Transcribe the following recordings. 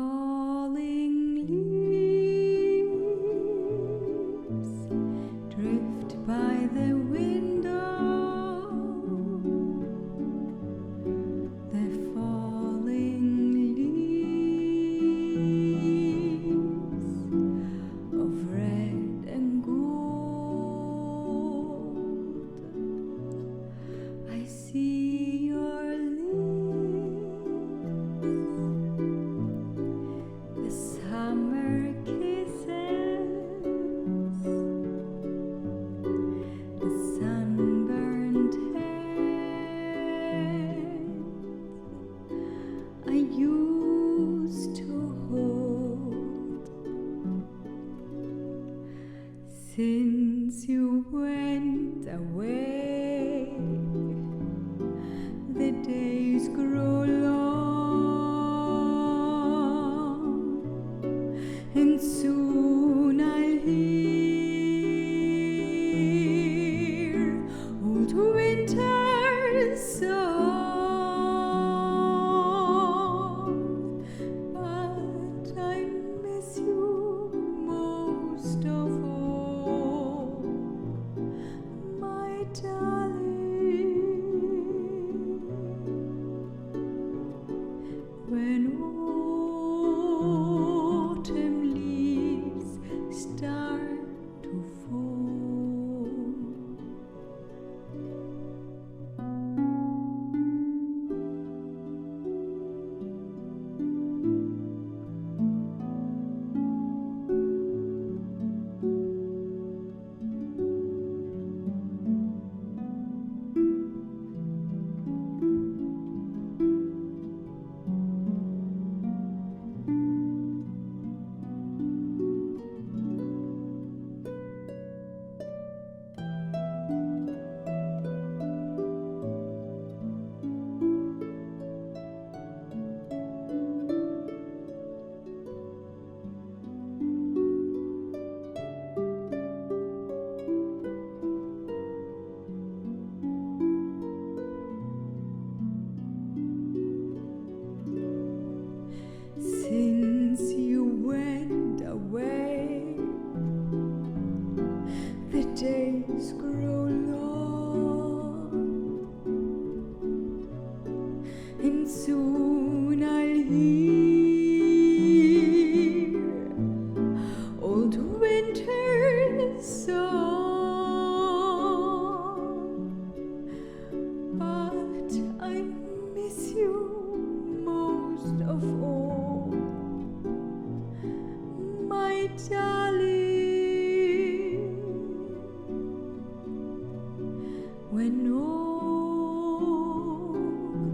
falling leaves drift by the window. The falling leaves of red and gold. I see your lips, the summer kisses, the sunburned hands I used to hold. Since you went away, the days grow long, and soon I'll hear old winter's song. But I miss you most of all, my darling. When autumn leaves start to fall. Since you went away, the days grow long, and soon I'll hear old winter's song. But I miss you most of all, my darling. When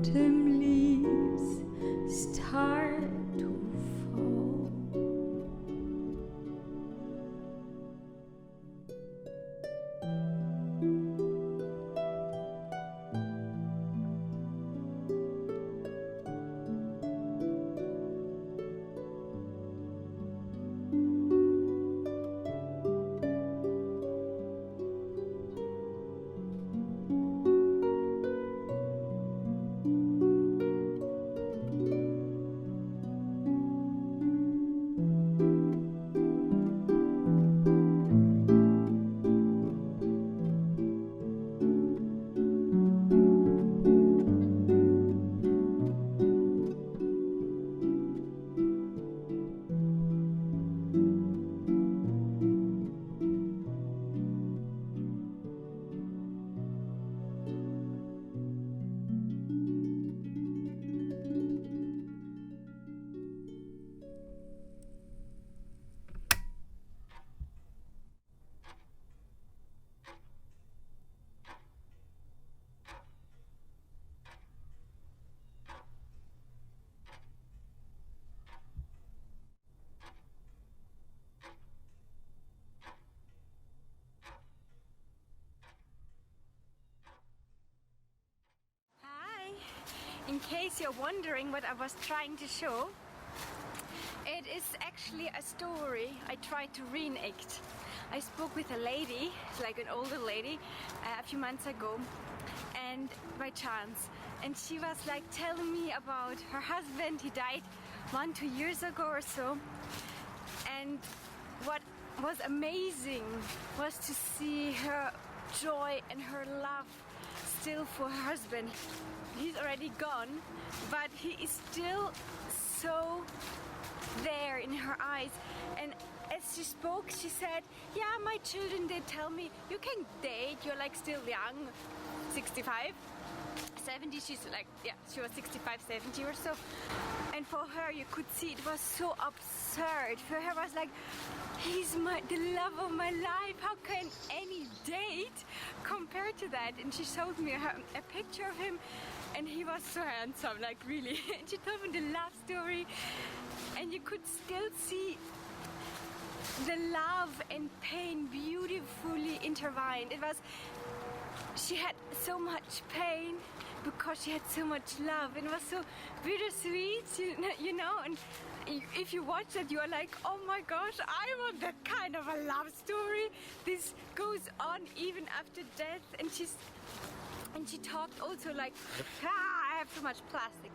autumn leaves start to fall. In case you're wondering what I was trying to show, it is actually a story I tried to reenact. I spoke with a lady, like an older lady, a few months ago, and by chance, and she was like telling me about her husband. He died 1-2 years ago or so. And what was amazing was to see her joy and her love still for her husband. He's already gone, but he is still so there in her eyes. And as she spoke, she said, yeah, my children, they tell me you can date, you're like still young, 65, 70, she's like, yeah, she was 65, 70 or so. And for her, you could see it was so absurd. For her, it was like, he's the love of my life. How can any date compare to that? And she showed me a picture of him, and he was so handsome, like really. And she told me the love story, and you could still see the love and pain beautifully intertwined. It was, she had so much pain because she had so much love, and it was so bittersweet, you know. And if you watch that, you are like, oh my gosh, I want that kind of a love story. This goes on even after death. And she talked also like, I have too much plastic.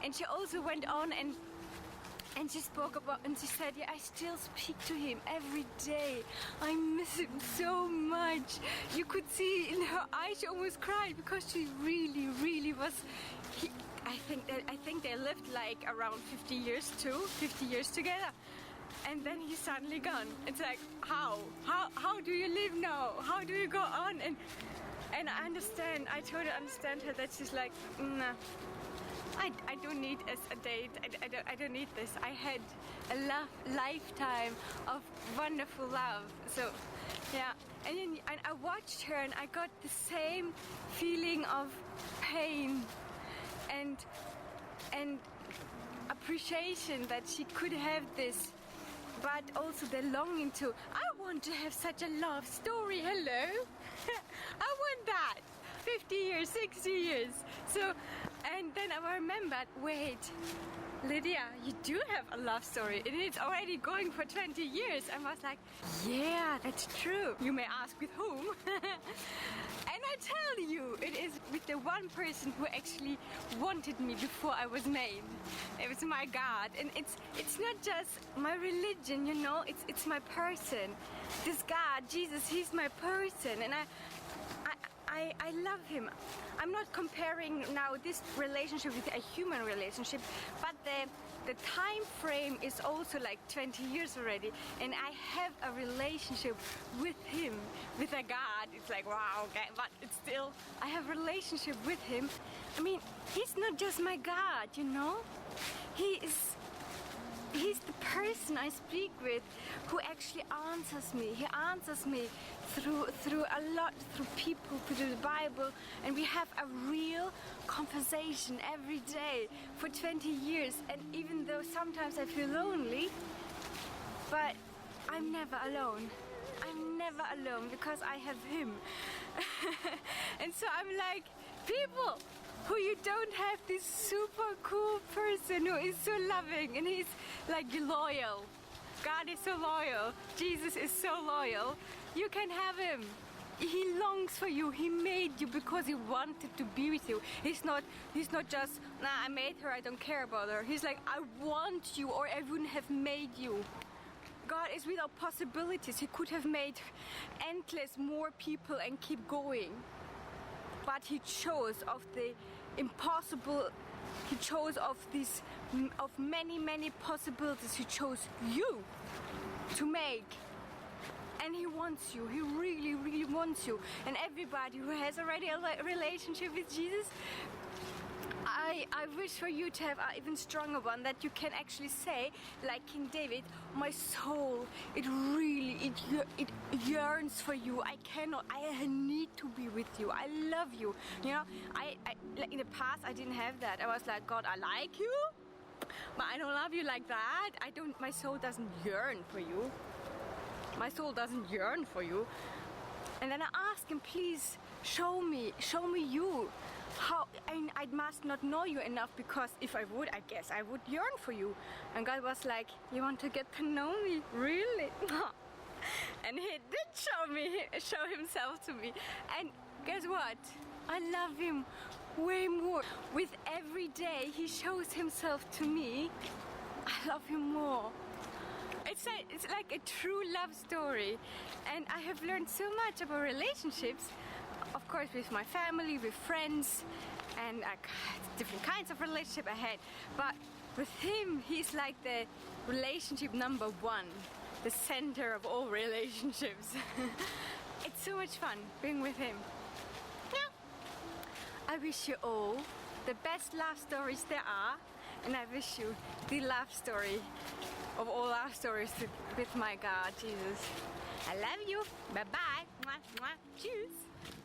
And she also went on and she spoke about, and she said, yeah, I still speak to him every day. I miss him so much. You could see in her eyes, she almost cried because she really, really was. I think they lived like around 50 years too, 50 years together. And then he's suddenly gone. It's like, how do you live now? How do you go on? And I understand, I totally understand her, that she's like, nah. I don't need a date. I don't need this. I had a lifetime of wonderful love. So, yeah. And I watched her, and I got the same feeling of pain and appreciation that she could have this, but also the longing to. I want to have such a love story. Hello, I want that. 50 years, 60 years. So, and then I remembered, wait, Lydia, you do have a love story, and it's already going for 20 years. I was like, yeah, that's true. You may ask with whom? And I tell you, it is with the one person who actually wanted me before I was made. It was my God. And it's not just my religion, you know, it's my person. This God, Jesus, he's my person, and I love him. I'm not comparing now this relationship with a human relationship, but the time frame is also like 20 years already, and I have a relationship with him, with a God. It's like, wow, okay, but it's still, I have a relationship with him. I mean, he's not just my God, you know? He's the person I speak with who actually answers me. He answers me through a lot, through people, through the Bible, and we have a real conversation every day for 20 years. And even though sometimes I feel lonely, but I'm never alone. I'm never alone because I have him. And so I'm like, people who you don't have this super cool person who is so loving, and he's like loyal. God is so loyal. Jesus is so loyal. You can have him. He longs for you. He made you because he wanted to be with you. He's not just, nah, I made her, I don't care about her. He's like, I want you, or I wouldn't have made you. God is without possibilities. He could have made endless more people and keep going. But he chose of the impossible. He chose of many possibilities. He chose you to make. And he wants you. He really, really wants you. And everybody who has already a relationship with Jesus, I wish for you to have an even stronger one, that you can actually say, like King David, my soul, it yearns for you. I need to be with you. I love you. You know, I in the past I didn't have that. I was like, God, I like you, but I don't love you like that. My soul doesn't yearn for you. My soul doesn't yearn for you. And then I asked him, please show me you. How, I must not know you enough, because if I would, I guess I would yearn for you. And God was like, you want to get to know me? Really? And he did show himself to me. And guess what? I love him way more. With every day he shows himself to me, I love him more. It's like a true love story, and I have learned so much about relationships, of course with my family, with friends, and different kinds of relationship I had, but with him he's like the relationship number one, the center of all relationships. It's so much fun being with him. Yeah. I wish you all the best love stories there are, and I wish you the love story of all love stories with my God, Jesus. I love you. Bye bye. Mwah, mwah. Tschüss.